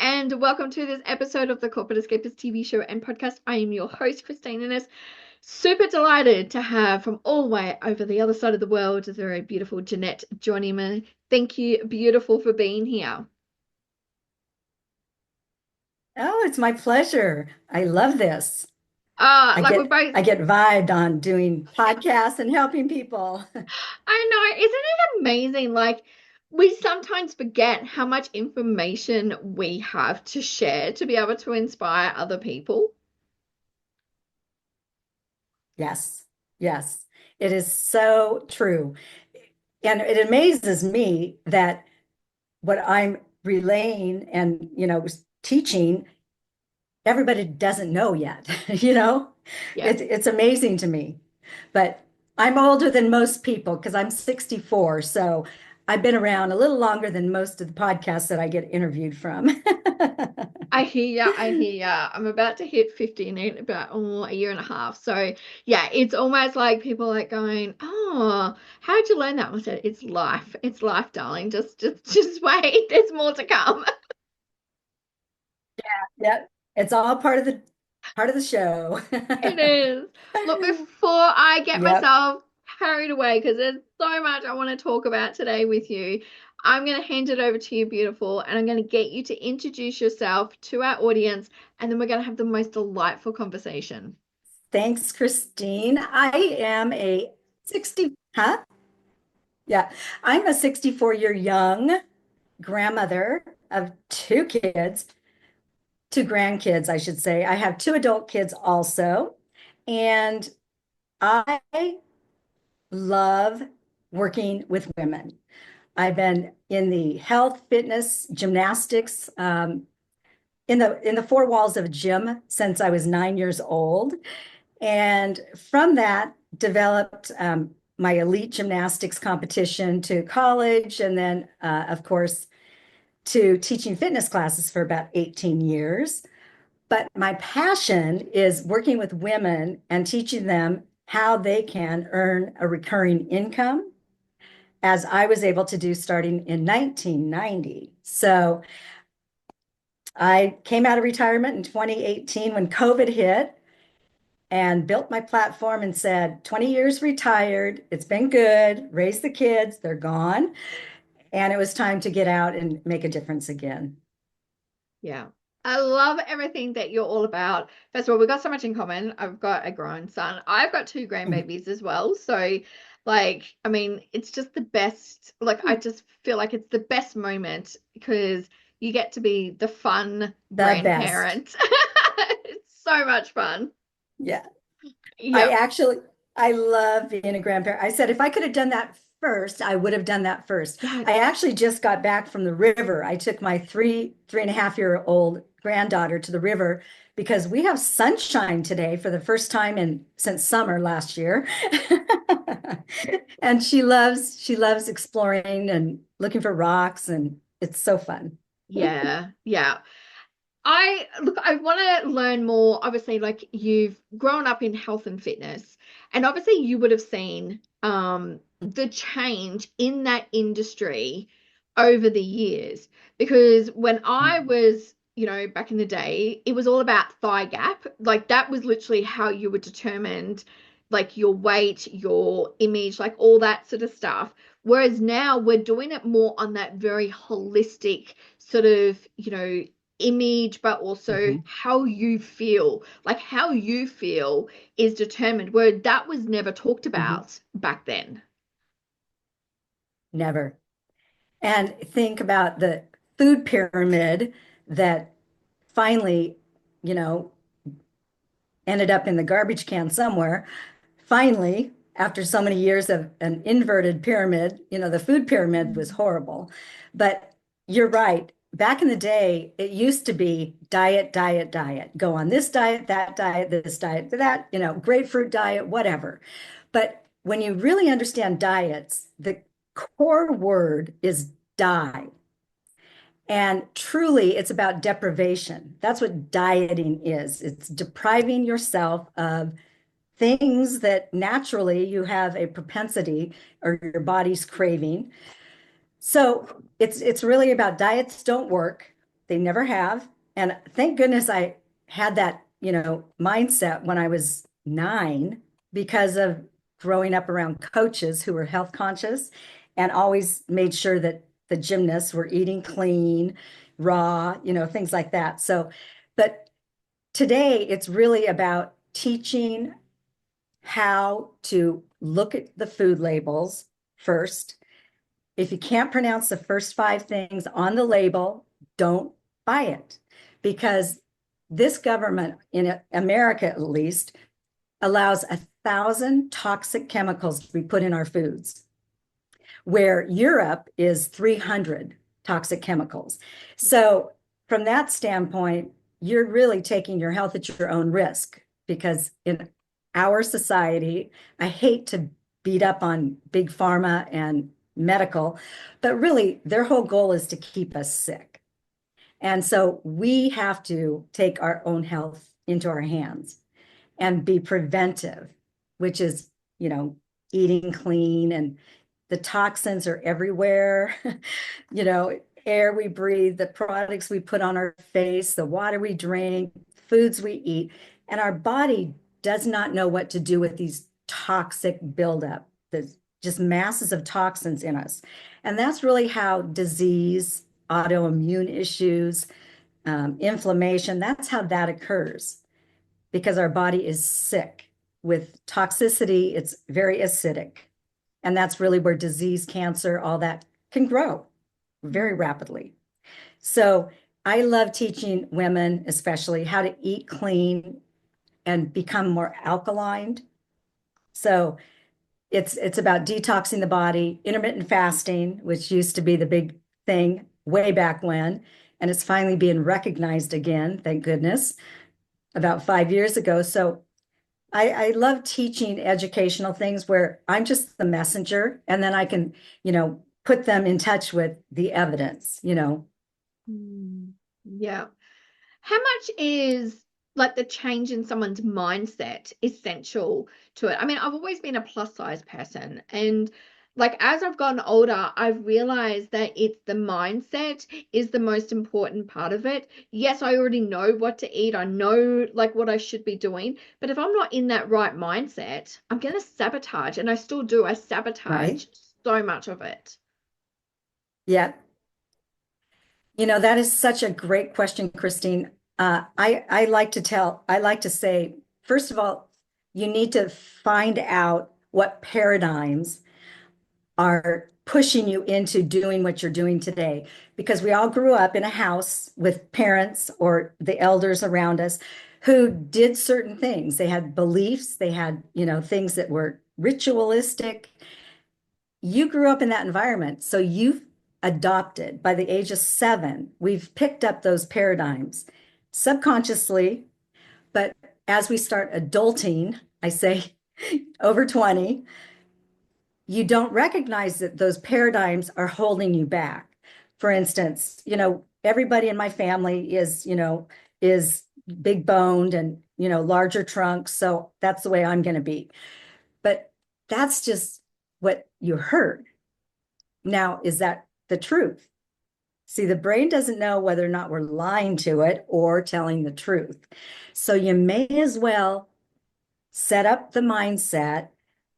and welcome to this episode of the Corporate Escapists TV show and podcast. I am your host, Christine Innes. Super delighted to have from all the way over the other side of the world the very beautiful Jeanette joining me. Thank you, beautiful, for being here. Oh, it's my pleasure. I love this. We're both. I get vibed on doing podcasts and helping people. I know, isn't it amazing? Like, we sometimes forget how much information we have to share to be able to inspire other people. Yes, yes, it is so true. And it amazes me that what I'm relaying and, teaching, everybody doesn't know yet. Yeah. It's amazing to me. But I'm older than most people because I'm 64. So I've been around a little longer than most of the podcasts that I get interviewed from. I hear ya. I hear ya. I'm about to hit 50 in about a year and a half. So yeah, it's almost like people like going, "Oh, how'd you learn that?" I said, "It's life. It's life, darling. Just wait. There's more to come." Yeah, it's all part of the show. It is. Look, before I get Yep. myself carried away, because there's so much I want to talk about today with you, I'm going to hand it over to you, beautiful, and I'm going to get you to introduce yourself to our audience, and then we're going to have the most delightful conversation. Thanks, Christine. I am a 60, huh? Yeah, I'm a 64-year young grandmother of two kids, two grandkids, I should say. I have two adult kids also, and I love working with women. I've been in the health, fitness, gymnastics, in the four walls of a gym since I was 9 years old. And from that, developed my elite gymnastics competition to college, and then, of course, to teaching fitness classes for about 18 years. But my passion is working with women and teaching them how they can earn a recurring income, as I was able to do starting in 1990. So I came out of retirement in 2018 when COVID hit and built my platform and said, 20 years retired, it's been good, raise the kids, they're gone. And it was time to get out and make a difference again. Yeah. I love everything that you're all about. First of all, we've got so much in common. I've got a grown son. I've got two grandbabies as well. So, like, I mean, it's just the best. Like, I just feel like it's the best moment because you get to be the fun The best. grandparent. It's so much fun. Yeah. I Yep. actually, I love being a grandparent. I said, if I could have done that first, I would have done that first. Yeah. I actually just got back from the river. I took my three and a half year old granddaughter to the river because we have sunshine today for the first time since summer last year. And she loves exploring and looking for rocks, and it's so fun. Yeah. Yeah. I want to learn more. Obviously, like you've grown up in health and fitness, and obviously you would have seen the change in that industry over the years. Because when I was, back in the day, it was all about thigh gap. Like that was literally how you were determined, like your weight, your image, like all that sort of stuff. Whereas now we're doing it more on that very holistic sort of, image, but also Mhm. how you feel. Like how you feel is determined, where that was never talked Mhm. about back then. Never. And think about the food pyramid that finally, you know, ended up in the garbage can somewhere. Finally, after so many years of an inverted pyramid, the food pyramid was horrible. But you're right. Back in the day, it used to be diet, diet, diet. Go on this diet, this diet, that, grapefruit diet, whatever. But when you really understand diets, the core word is die. And truly, it's about deprivation. That's what dieting is. It's depriving yourself of things that naturally you have a propensity or your body's craving. So it's really about diets don't work. They never have. And thank goodness I had that, mindset when I was 9 because of growing up around coaches who were health conscious and always made sure that the gymnasts were eating clean, raw, things like that. So, but today it's really about teaching how to look at the food labels first. If you can't pronounce the first 5 things on the label, don't buy it, because this government, in America at least, allows 1,000 toxic chemicals to be put in our foods, where Europe is 300 toxic chemicals. So from that standpoint, you're really taking your health at your own risk, because in our society, I hate to beat up on big pharma and medical, but really their whole goal is to keep us sick. And so we have to take our own health into our hands and be preventive, which is, eating clean, and the toxins are everywhere. Air we breathe, the products we put on our face, the water we drink, foods we eat, and our body does not know what to do with these toxic buildup. There's just masses of toxins in us. And that's really how disease, autoimmune issues, inflammation, that's how that occurs, because our body is sick with toxicity. It's very acidic. And that's really where disease, cancer, all that can grow very rapidly. So I love teaching women, especially, how to eat clean and become more alkaline. So it's about detoxing the body, intermittent fasting, which used to be the big thing way back when, and it's finally being recognized again, thank goodness, about 5 years ago. So I love teaching educational things where I'm just the messenger, and then I can, put them in touch with the evidence. Yeah. How much is like the change in someone's mindset essential to it? I mean, I've always been a plus size person, and like as I've gotten older, I've realized that it's the mindset is the most important part of it. Yes, I already know what to eat. I know like what I should be doing, but if I'm not in that right mindset, I'm going to sabotage, and I still do. I Right? sabotage so much of it. Yeah. That is such a great question, Christine. I like to say, first of all, you need to find out what paradigms are pushing you into doing what you're doing today. Because we all grew up in a house with parents or the elders around us who did certain things. They had beliefs, they had, things that were ritualistic. You grew up in that environment. So you've adopted, by the age of 7, we've picked up those paradigms subconsciously. But as we start adulting, I say over 20, you don't recognize that those paradigms are holding you back. For instance, everybody in my family is big boned and, larger trunks. So that's the way I'm going to be. But that's just what you heard. Now, is that the truth? See, the brain doesn't know whether or not we're lying to it or telling the truth. So you may as well set up the mindset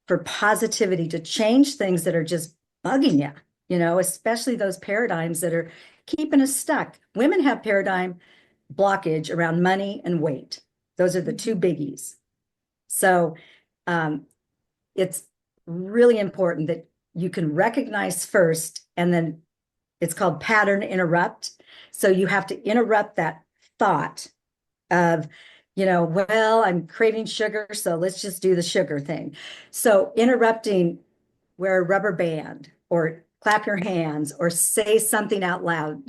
for positivity to change things that are just bugging you, especially those paradigms that are keeping us stuck. Women have paradigm blockage around money and weight. Those are the two biggies. So it's really important that you can recognize first, and then it's called pattern interrupt. So you have to interrupt that thought of, well, I'm craving sugar, so let's just do the sugar thing. So interrupting, wear a rubber band or clap your hands or say something out loud,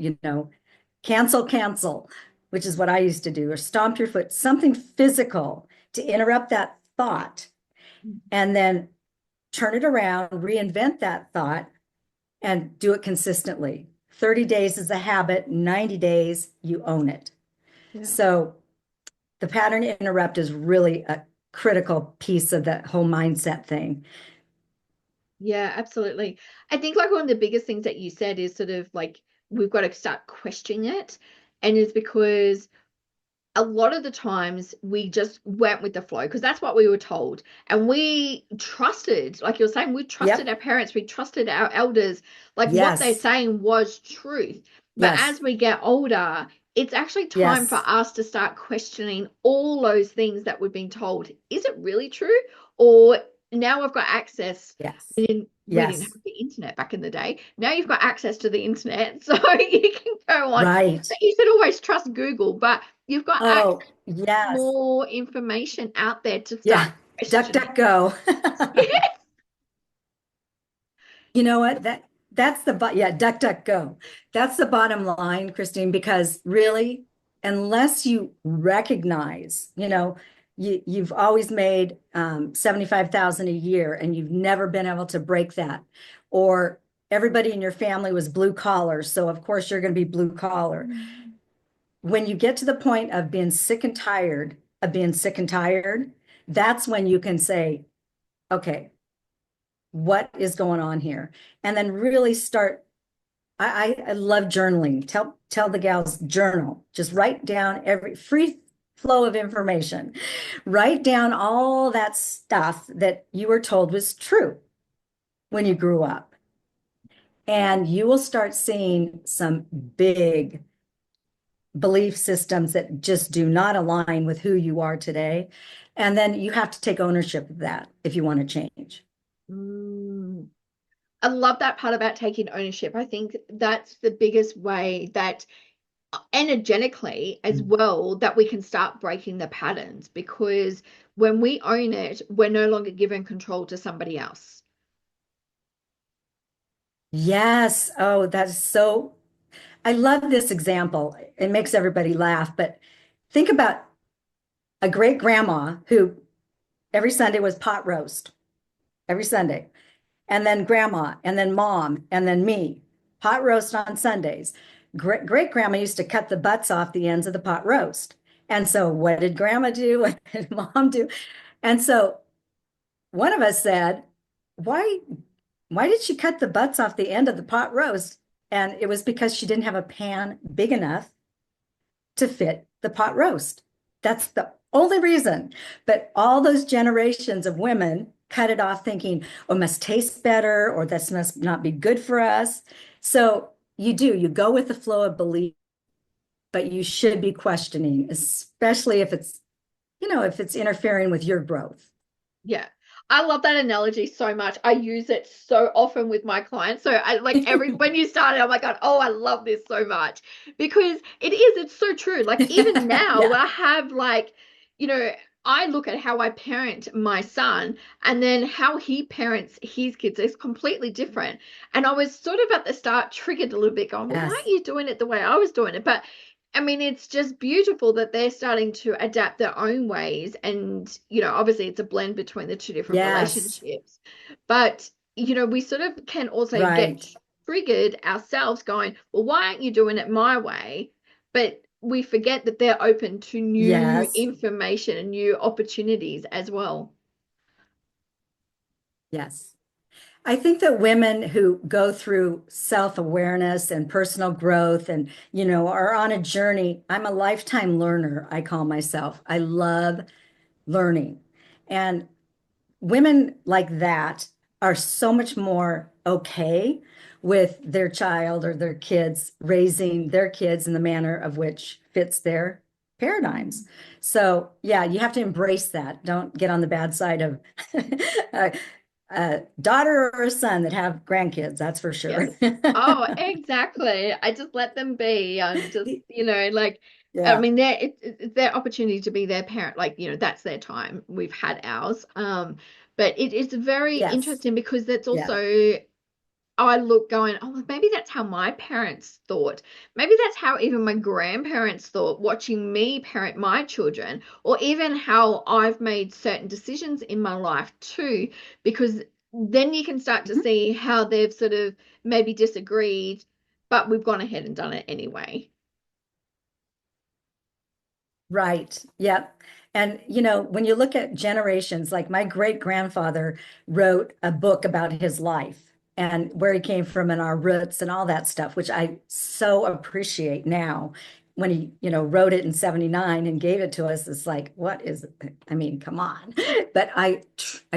cancel, which is what I used to do, or stomp your foot, something physical to interrupt that thought, and then turn it around, reinvent that thought, and do it consistently. 30 days is a habit, 90 days, you own it. Yeah. So the pattern interrupt is really a critical piece of that whole mindset thing. Yeah, absolutely. I think like one of the biggest things that you said is sort of like we've got to start questioning it. And it's because a lot of the times we just went with the flow because that's what we were told. And we trusted, like you're saying, we trusted Yep. our parents, we trusted our elders, like what they're Yes. saying was truth. But Yes. as we get older, it's actually time for Yes. us to start questioning all those things that we've been told. Is it really true? Or now I've got access. Yes. We didn't have Yes. the internet back in the day. Now you've got access to the internet, so you can go on. Right. You should always trust Google, but you've got access Oh, yes. more information out there to start Yeah. Duck, questioning. duck, go. Yes. You know what? That's yeah, duck, duck, go. That's the bottom line, Christine, because really, unless you recognize, you've always made 75,000 a year and you've never been able to break that. Or everybody in your family was blue collar, so of course you're going to be blue collar. When you get to the point of being sick and tired of being sick and tired, that's when you can say, okay, what is going on here? And then really start. I love journaling. Tell the gals journal. Just write down every free flow of information. Write down all that stuff that you were told was true when you grew up. And you will start seeing some big belief systems that just do not align with who you are today. And then you have to take ownership of that if you want to change. Mm. I love that part about taking ownership. I think that's the biggest way that energetically as well that we can start breaking the patterns because when we own it, we're no longer giving control to somebody else. Yes. Oh, that's so. I love this example. It makes everybody laugh, but think about a great grandma who every Sunday was pot roast, every Sunday, and then grandma, and then mom, and then me, pot roast on Sundays. Great grandma used to cut the butts off the ends of the pot roast. And so, what did grandma do? What did mom do? And so, one of us said, Why why did she cut the butts off the end of the pot roast? And it was because she didn't have a pan big enough to fit the pot roast. That's the only reason. But all those generations of women cut it off thinking, oh, it must taste better, or this must not be good for us. So you go with the flow of belief, but you should be questioning, especially if it's interfering with your growth. Yeah. I love that analogy so much. I use it so often with my clients. So I like when you started, I'm like, oh, I love this so much because it's so true. Like even now Yeah. I have like, you know, I look at how I parent my son and then how he parents his kids is completely different. And I was sort of at the start triggered a little bit going, well, why aren't Yes. you doing it the way I was doing it? But I mean, it's just beautiful that they're starting to adapt their own ways. And, obviously it's a blend between the two different Yes. relationships. But, we sort of can also get Right. triggered ourselves going, well, why aren't you doing it my way? But we forget that they're open to new Yes. information and new opportunities as well. Yes. I think that women who go through self-awareness and personal growth and, are on a journey, I'm a lifetime learner, I call myself. I love learning. And women like that are so much more okay with their child or their kids raising their kids in the manner of which fits their paradigms. So, yeah, you have to embrace that. Don't get on the bad side of a daughter or a son that have grandkids, that's for sure. Yes. Oh, exactly. I just let them be and just, like, I Yeah. mean, it's their opportunity to be their parent. Like, that's their time. We've had ours. But it is very Yes. interesting because that's Yeah. also, I look going, oh, well, maybe that's how my parents thought. Maybe that's how even my grandparents thought watching me parent my children, or even how I've made certain decisions in my life too, because then you can start to Mhm. see how they've sort of maybe disagreed, but we've gone ahead and done it anyway. Right. Yep. And when you look at generations, like my great grandfather wrote a book about his life and where he came from and our roots and all that stuff, which I so appreciate now. when he, wrote it in 79 and gave it to us, it's like, what is it? I mean, come on. But I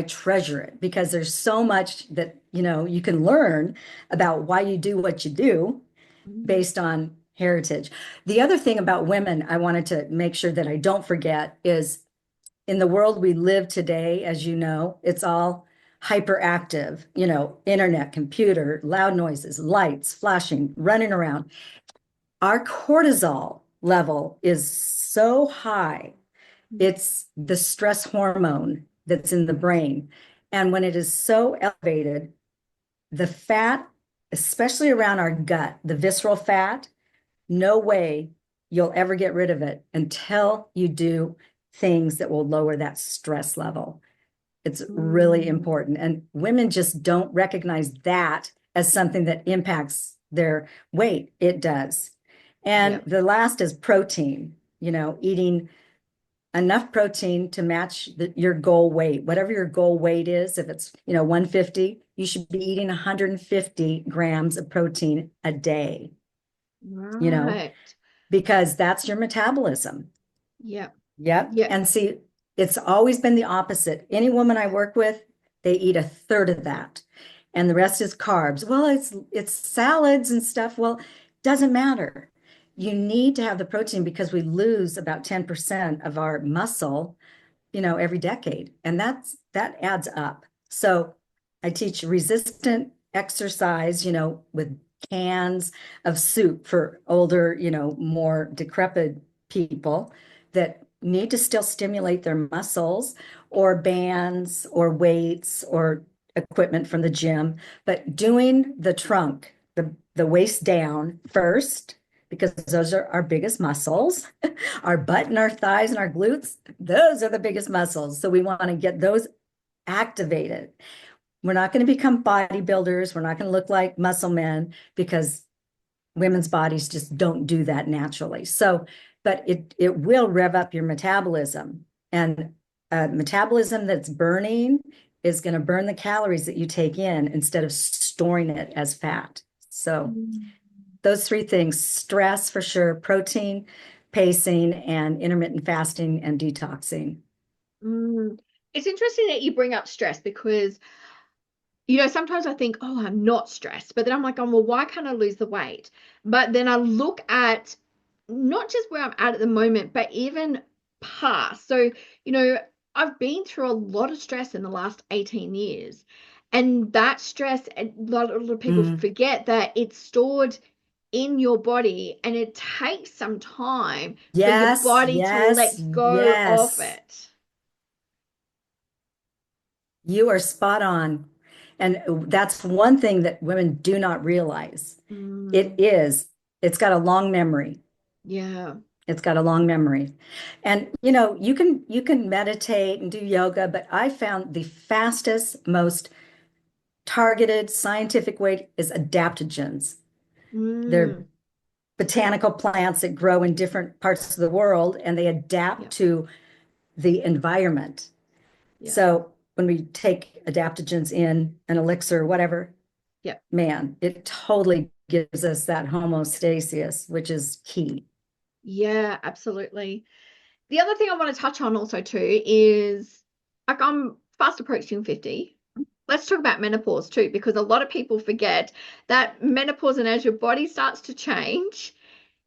treasure it because there's so much that, you can learn about why you do what you do Mm. based on heritage. The other thing about women I wanted to make sure that I don't forget is in the world we live today, as you know, it's all hyperactive, internet, computer, loud noises, lights, flashing, running around. Our cortisol level is so high. It's the stress hormone that's in the brain. And when it is so elevated, the fat, especially around our gut, the visceral fat, no way you'll ever get rid of it until you do things that will lower that stress level. It's really Mm. important. And women just don't recognize that as something that impacts their weight. It does. And Yeah. the last is protein, eating enough protein to match your goal weight, whatever your goal weight is. If it's, 150, you should be eating 150 grams of protein a day, you know, Right. because that's your metabolism. Yeah. Yep. Yeah. And see, it's always been the opposite. Any woman I work with, they eat a third of that, and the rest is carbs. Well, it's salads and stuff. Well, doesn't matter. You need to have the protein because we lose about 10% of our muscle, every decade, and that adds up. So I teach resistant exercise, with cans of soup for older, more decrepit people that need to still stimulate their muscles, or bands or weights or equipment from the gym, but doing the trunk, the waist down first, because those are our biggest muscles. Our butt and our thighs and our glutes, those are the biggest muscles. So we want to get those activated. We're not going to become bodybuilders. We're not going to look like muscle men because women's bodies just don't do that naturally. So, but it will rev up your metabolism, and metabolism that's burning is going to burn the calories that you take in instead of storing it as fat. So Mm. those three things: stress for sure, protein, pacing, and intermittent fasting and detoxing. Mm. It's interesting that you bring up stress because, sometimes I think, oh, I'm not stressed, but then I'm like, oh, well, why can't I lose the weight? But then I look at not just where I'm at the moment, but even past. So, you know, I've been through a lot of stress in the last 18 years. And that stress, a lot of people Mm. forget that it's stored in your body and it takes some time for your Yes, body to yes, let go of yes. it. You are spot on. And that's one thing that women do not realize. It Mm, is, it's got a long memory. yeah. It's got a long memory. And you can meditate and do yoga, but I found the fastest, most targeted scientific way is adaptogens. They're Mm, botanical plants that grow in different parts of the world and they adapt yeah. to the environment. Yeah. So when we take adaptogens in an elixir or whatever, Yeah. man, it totally gives us that homeostasis, which is key. Yeah, absolutely. The other thing I want to touch on also too is like I'm fast approaching 50. Let's talk about menopause too, because a lot of people forget that menopause, and as your body starts to change,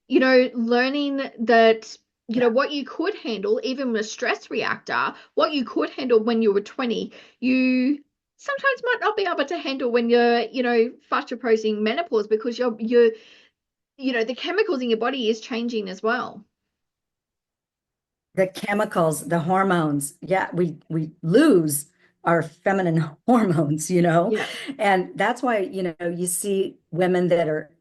learning that, Yeah. what you could handle, even with a stress reactor, what you could handle when you were 20, you sometimes might not be able to handle when you're, fast approaching menopause because the chemicals in your body is changing as well. The chemicals, the hormones, yeah, we lose our feminine hormones. Yeah. And that's why, you see women that are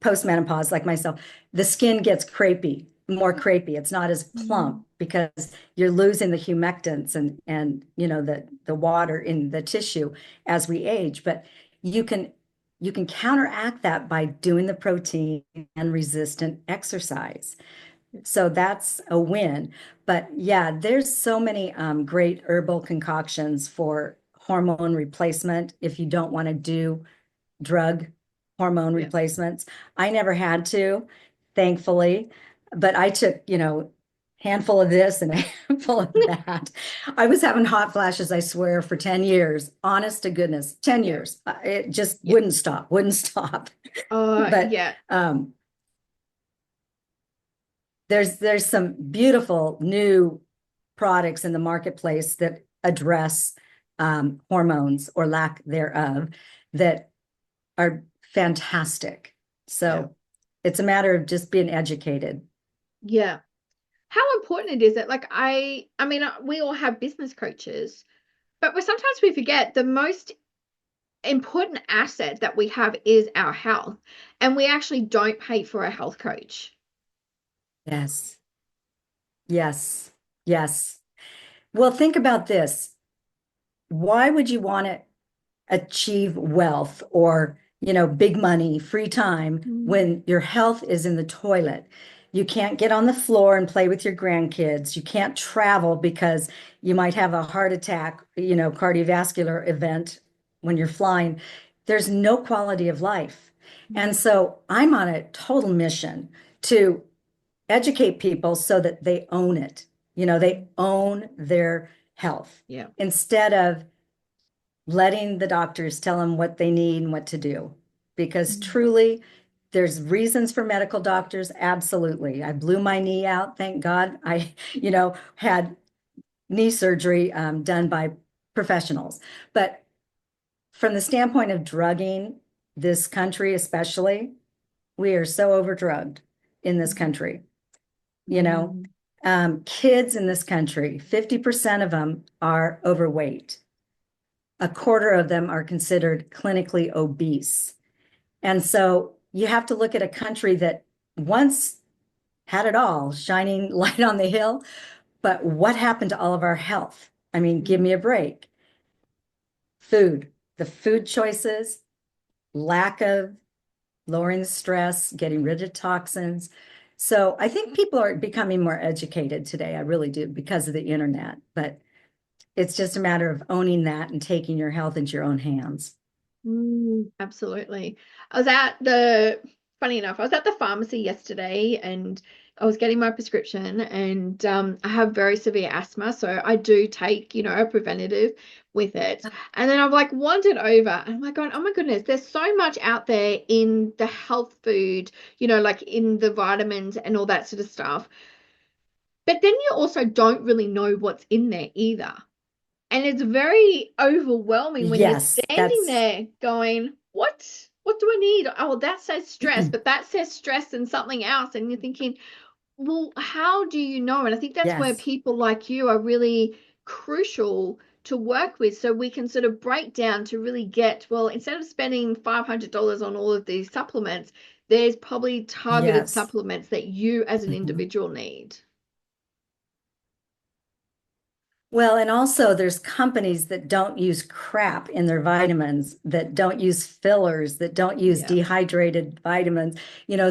postmenopause, like myself, the skin gets crepey, more crepey. It's not as Mm. plump because you're losing the humectants and the water in the tissue as we age. But you can you can counteract that by doing the protein and resistant exercise. So that's a win. But yeah, there's so many great herbal concoctions for hormone replacement if you don't want to do drug hormone Yeah. replacements. I never had to. thankfully. But I took, handful of this and a handful of that. I was having hot flashes, I swear, for 10 years. Honest to goodness, 10 Yeah. years. It just Yeah. wouldn't stop, wouldn't stop. But Yeah. there's some beautiful new products in the marketplace that address hormones or lack thereof that are fantastic. Yeah. So it's a matter of just being educated. Yeah. How important it is that, like, I mean, we all have business coaches, but sometimes we forget the most important asset that we have is our health, and we actually don't pay for a health coach. Yes, yes, yes. Well, think about this. Why would you want to achieve wealth or, big money, free time Mm. when your health is in the toilet? You can't get on the floor and play with your grandkids. You can't travel because you might have a heart attack, cardiovascular event when you're flying. There's no quality of life. And so I'm on a total mission to educate people so that they own it. They own their health Yeah. instead of letting the doctors tell them what they need and what to do. Because Mm. truly, there's reasons for medical doctors. Absolutely. I blew my knee out. Thank God I, had knee surgery done by professionals. But from the standpoint of drugging this country, especially, we are so overdrugged in this country. You know, Mm. kids in this country, 50% of them are overweight. A quarter of them are considered clinically obese. And so you have to look at a country that once had it all, shining light on the hill. But what happened to all of our health? I mean, give Mm. me a break. Food, the food choices, lack of lowering the stress, getting rid of toxins. So I think people are becoming more educated today. I really do because of the internet. But it's just a matter of owning that and taking your health into your own hands. Absolutely. Funny enough, I was at the pharmacy yesterday and I was getting my prescription, and I have very severe asthma, so I do take, a preventative with it. And then I've like wandered over and I'm like going, oh my goodness, there's so much out there in the health food, like in the vitamins and all that sort of stuff. But then you also don't really know what's in there either. And it's very overwhelming when you're Yes, standing that's there going, what do I need? Oh, that says stress, but that says stress and something else. And you're thinking, well, how do you know? And I think that's where yes, people like you are really crucial to work with. So we can sort of break down to really get, well, instead of spending $500 on all of these supplements, there's probably targeted yes. supplements that you as an Mhm. individual need. Well, and also there's companies that don't use crap in their vitamins, that don't use fillers, that don't use Yeah. dehydrated vitamins,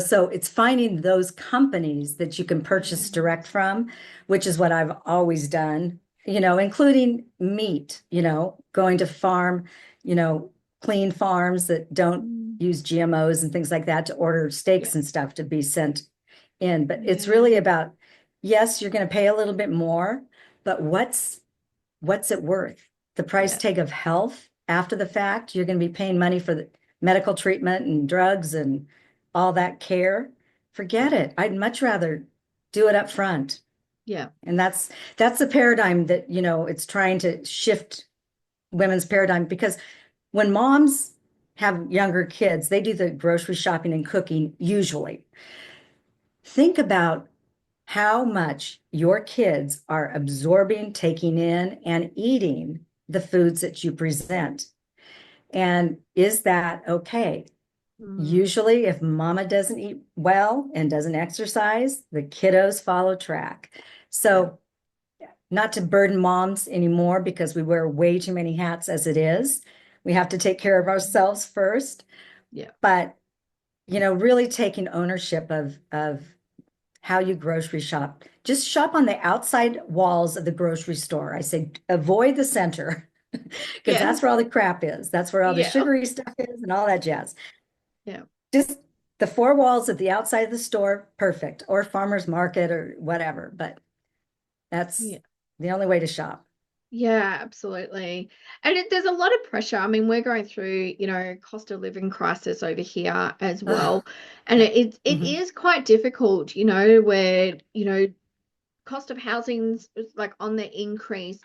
so it's finding those companies that you can purchase Yeah. direct from, which is what I've always done, including meat, going to farm, you know, clean farms that don't Mm. use GMOs and things like that to order Yeah. steaks and stuff to be sent in. But it's Yeah. really about, yes, you're going to pay a little bit more, but what's it worth? The price Yeah. tag of health after the fact, you're going to be paying money for the medical treatment and drugs and all that care. Forget Yeah. it. I'd much rather do it up front. Yeah. And that's the paradigm that, it's trying to shift women's paradigm because when moms have younger kids, they do the grocery shopping and cooking usually. Think about how much your kids are absorbing, taking in, and eating the foods that you present. And is that okay? Mm. Usually, if mama doesn't eat well and doesn't exercise, the kiddos follow track. Yeah. So, not to burden moms anymore because we wear way too many hats as it is. We have to take care of ourselves first. Yeah. But, really taking ownership of how you grocery shop. Just shop on the outside walls of the grocery store. I say avoid the center because Yeah. that's where all the crap is. That's where all the Yeah. sugary stuff is and all that jazz. Yeah. Just the four walls of the outside of the store, perfect, or farmer's market or whatever, but that's Yeah. the only way to shop. Yeah, absolutely. And there's a lot of pressure. I mean, we're going through, cost of living crisis over here as Ugh. well. And it Mhm. is quite difficult, where, cost of housing's like on the increase,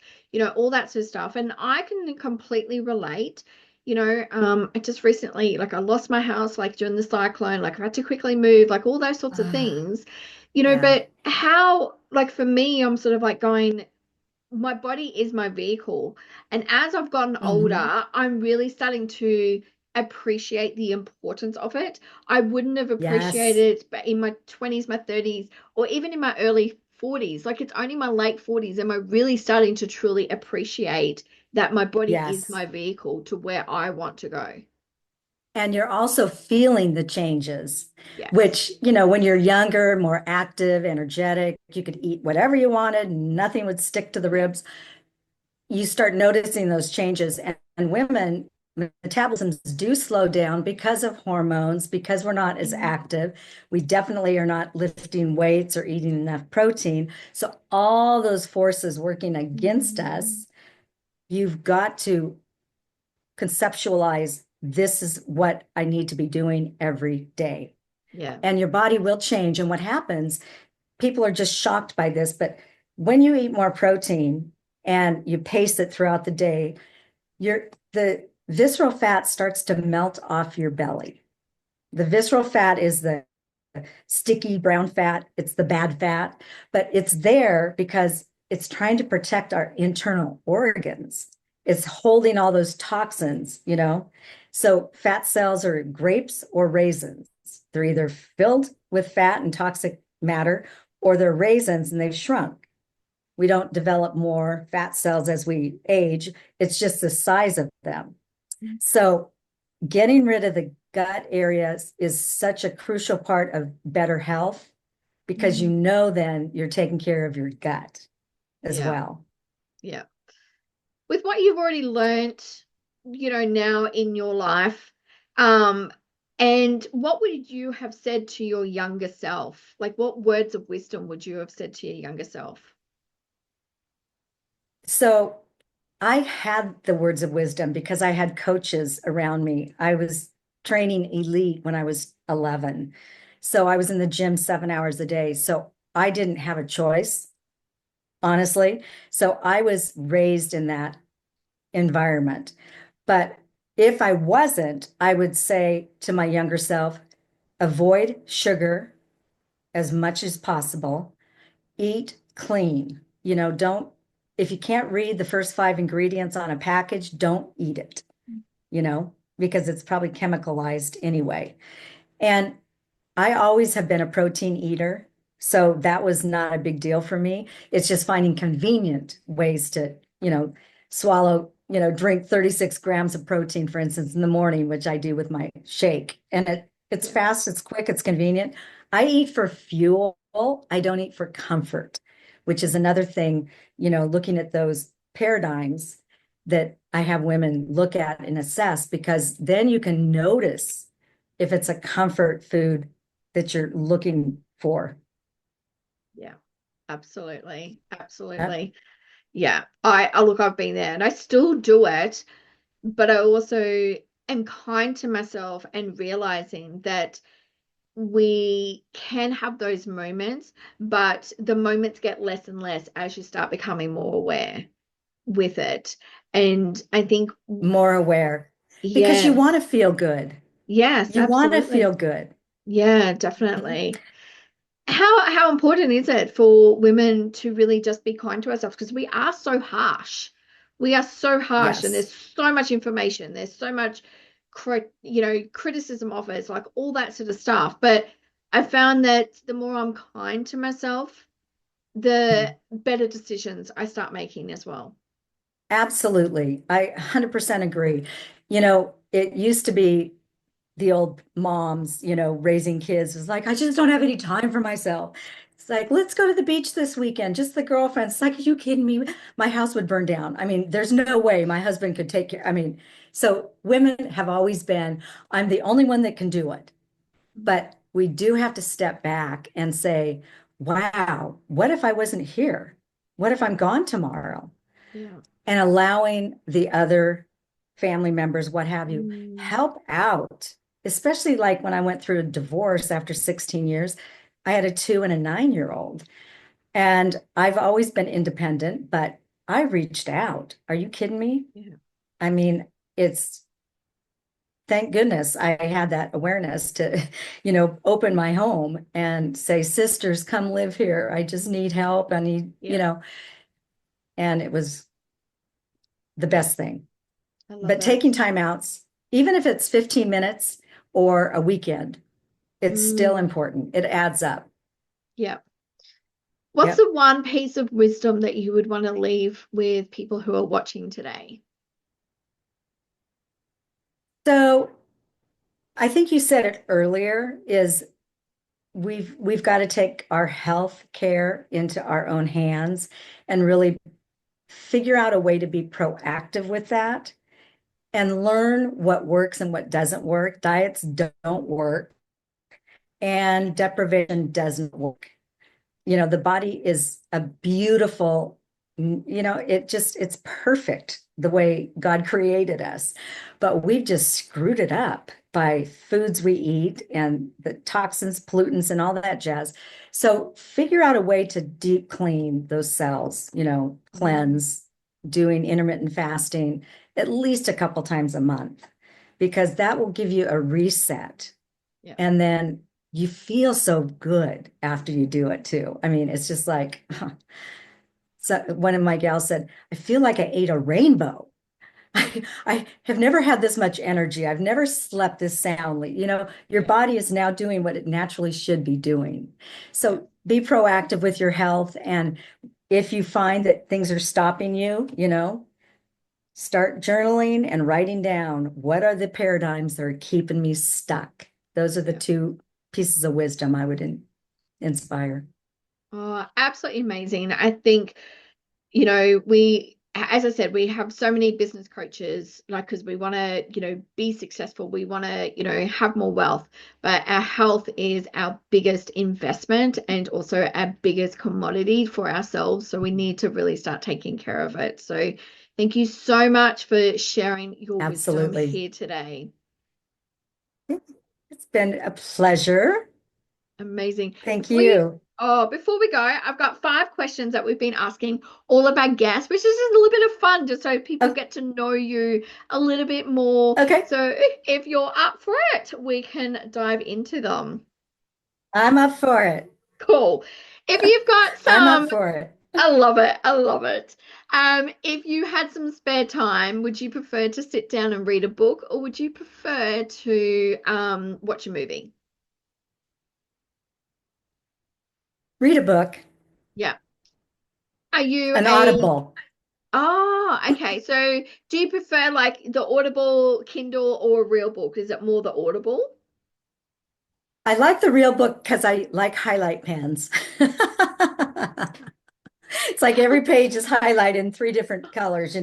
all that sort of stuff. And I can completely relate. I just recently, like I lost my house like during the cyclone, like I had to quickly move, like all those sorts of Ah, things, yeah. but how, like for me, I'm sort of like going, my body is my vehicle. And as I've gotten Hmm. older, I'm really starting to appreciate the importance of it. I wouldn't have Yes. appreciated it in my 20s, my 30s, or even in my early 40s. Like it's only my late 40s am I really starting to truly appreciate that my body is Yes. my vehicle to where I want to go. And you're also feeling the changes, Yes. which, when you're younger, more active, energetic, you could eat whatever you wanted, nothing would stick to the Yeah. ribs. You start noticing those changes. And women, metabolisms do slow down because of hormones, because we're not as Mm. active. We definitely are not lifting weights or eating enough protein. So all those forces working against Mm. us, you've got to conceptualize this is what I need to be doing every day. Yeah. And your body will change. And what happens, people are just shocked by this, but when you eat more protein and you pace it throughout the day, the visceral fat starts to melt off your belly. The visceral fat is the sticky brown fat, it's the bad fat, but it's there because it's trying to protect our internal organs. It's holding all those toxins. So fat cells are grapes or raisins. They're either filled with fat and toxic matter, or they're raisins and they've shrunk. We don't develop more fat cells as we age. It's just the size of them. So getting rid of the gut areas is such a crucial part of better health because Mm. then you're taking care of your gut as Yeah. well. Yeah. With what you've already learnt, now in your life, um, and what would you have said to your younger self? Like, what words of wisdom would you have said to your younger self? So I had the words of wisdom because I had coaches around me. I was training elite when I was 11. So I was in the gym 7 hours a day. So I didn't have a choice, honestly. So I was raised in that environment. But if I wasn't, I would say to my younger self, avoid sugar as much as possible, eat clean. Don't, if you can't read the first five ingredients on a package, don't eat it, because it's probably chemicalized anyway. And I always have been a protein eater, so that was not a big deal for me. It's just finding convenient ways to, swallow, drink 36 grams of protein, for instance, in the morning, which I do with my shake. And it's Yeah. fast, it's quick, it's convenient. I eat for fuel. I don't eat for comfort, which is another thing, looking at those paradigms that I have women look at and assess, because then you can notice if it's a comfort food that you're looking for. Yeah. Absolutely. Yep. Absolutely. Yeah. I look, I've been there and I still do it, but I also am kind to myself and realizing that we can have those moments, but the moments get less and less as you start becoming more aware with it. And I think, More aware because you want yes, to feel good. yes, You want to feel absolutely. good. Yeah, Mhm. definitely. How important is it for women to really just be kind to ourselves? Because we are so harsh. We are so harsh, and Yes, there's so much information. There's so much, criticism of us, like all that sort of stuff. But I found that the more I'm kind to myself, the better decisions I start making as well. absolutely. I 100% agree. It used to be the old moms, raising kids was like, I just don't have any time for myself. It's like, let's go to the beach this weekend, just the girlfriends. It's like, are you kidding me? My house would burn down. I mean, there's no way my husband could take care. I mean, so women have always been, I'm the only one that can do it. But we do have to step back and say, wow, what if I wasn't here? What if I'm gone tomorrow? Yeah. And allowing the other family members, what have you, Mm, help out. Especially like when I went through a divorce after 16 years, I had a 2 and a 9-year-old. And I've always been independent, but I reached out. Are you kidding me? yeah. I mean, it's thank goodness I had that awareness to, open my home and say, sisters, come live here. I just need help. I need, Yeah. and it was the Yeah. best thing. I love But it. taking time outs, even if it's 15 minutes or a weekend, it's still Mm, important. It adds up. yeah. What's Yep. the one piece of wisdom that you would want to leave with people who are watching today? So I think you said it earlier is we've got to take our health care into our own hands and really figure out a way to be proactive with that and learn what works and what doesn't work. Diets don't work and deprivation doesn't work. The body is a beautiful, it's perfect the way God created us. But we've just screwed it up by foods we eat and the toxins, pollutants, and all that jazz. So figure out a way to deep clean those cells, Mm, cleanse, doing intermittent fasting at least a couple times a month, because that will give you a reset. yeah. And then you feel so good after you do it too. I mean, it's just like, so one of my gals said, I feel like I ate a rainbow. I have never had this much energy. I've never slept this soundly. Your Yeah. body is now doing what it naturally should be doing. Yeah. So be proactive with your health. And if you find that things are stopping you, start journaling and writing down what are the paradigms that are keeping me stuck. Those are the Yeah. two pieces of wisdom I would inspire. Oh, absolutely amazing. I think, as I said, we have so many business coaches, like, because we want to, be successful. We want to, have more wealth, but our health is our biggest investment and also our biggest commodity for ourselves. So we need to really start taking care of it. So thank you so much for sharing your wisdom Absolutely. here today. It's been a pleasure. Amazing. Thank you. Before we go, I've got 5 questions that we've been asking all of our guests, which is just a little bit of fun, just so people O- get to know you a little bit more. Okay, So if you're up for it, we can dive into them. I'm up for it. Cool. If you've got I'm up some, for it. I love it. I love it. If you had some spare time, would you prefer to sit down and read a book, or would you prefer to watch a movie? Read a book, Yeah. Are you an a audible. Oh, okay. So do you prefer like the Audible, Kindle, or a real book? Is it more the Audible? I like the real book because I like highlight pens. It's like every page is highlighted in three different colors,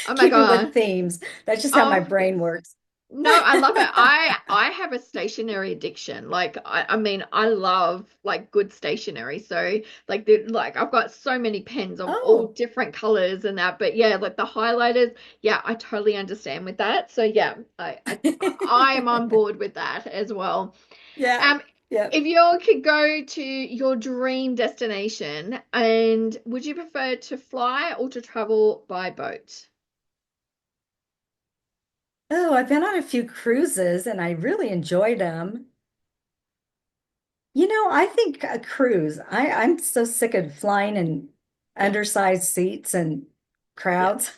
Oh my keeping with God. themes. That's just how my Oh, brain yes. works. No, I love it. I have a stationery addiction. Like I mean I love like good stationery. So like I've got so many pens of all Oh, different colors and that. But yeah, like the highlighters, yeah, I totally understand with that. So yeah, I am on board with that as well. yeah, Um, yeah. if you could go to your dream destination, and would you prefer to fly or to travel by boat? Oh, I've been on a few cruises and I really enjoyed them. I think a cruise. I'm so sick of flying in Yeah, undersized seats and yeah, crowds.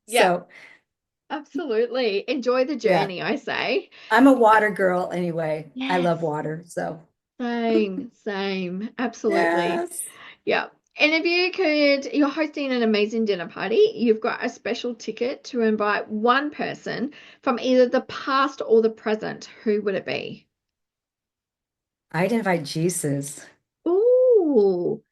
yeah, So, absolutely. Enjoy the yeah, journey, I say. I'm a water girl anyway. I Yes, love water. So, same, same, absolutely. yes. Yeah. And if you could, you're hosting an amazing dinner party, you've got a special ticket to invite one person from either the past or the present. Who would it be? I'd invite Jesus. Ooh.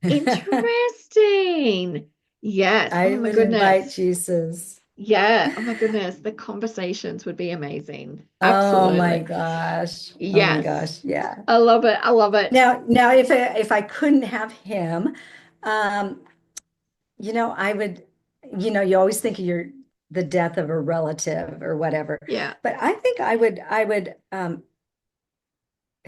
Interesting. Yes. I Oh my would invite goodness. Jesus. Yeah. Oh my goodness. The conversations would be amazing. Oh my Absolutely. gosh. Oh my Yes. gosh. Yeah. I love it. I love it. Now, if I couldn't have him, um, I would, you always think of the death of a relative or whatever, Yeah. but I think I would,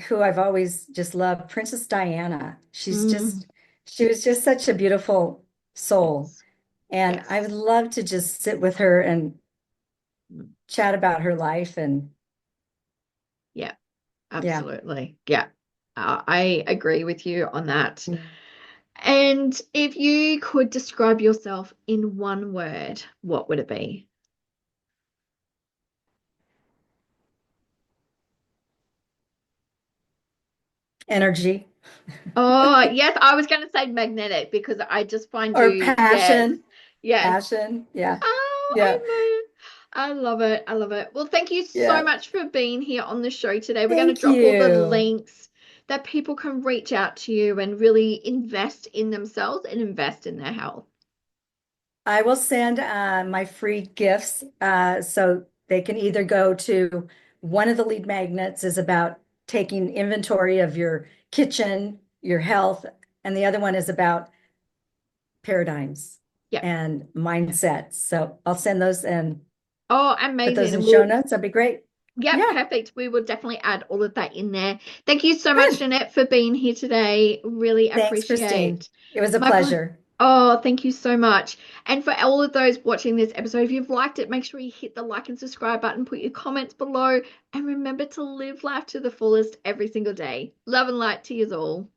who I've always just loved, Princess Diana. Mm, She was just such a beautiful soul. yes. And I would Yes. love to just sit with her and Mm, chat about her life. And yeah. yeah. Absolutely. Yeah. I agree with you on that. And if you could describe yourself in one word, what would it be? Energy Oh, yes, I was going to say magnetic because I just find or you, yes, passion, yes. passion. Yeah. Oh, Yeah. amen. I love it. I love it. Well, thank you so Yeah. much for being here on the show today. We're going to Thank drop all the you. links that people can reach out to you and really invest in themselves and invest in their health. I will send my free gifts so they can either go to one of the lead magnets is about taking inventory of your kitchen, your health, and the other one is about paradigms Yep. and mindsets. So I'll send those and Oh, put those amazing. in And show we'll, notes. That'd be great. yep, Yeah, perfect. We will definitely add all of that in there. Thank you so much, good. Jeanette, for being here today. Really Thanks, Christine. appreciate It was a my pleasure. pleasure. Oh, thank you so much. And for all of those watching this episode, if you've liked it, make sure you hit the like and subscribe button, put your comments below, and remember to live life to the fullest every single day. Love and light to you all.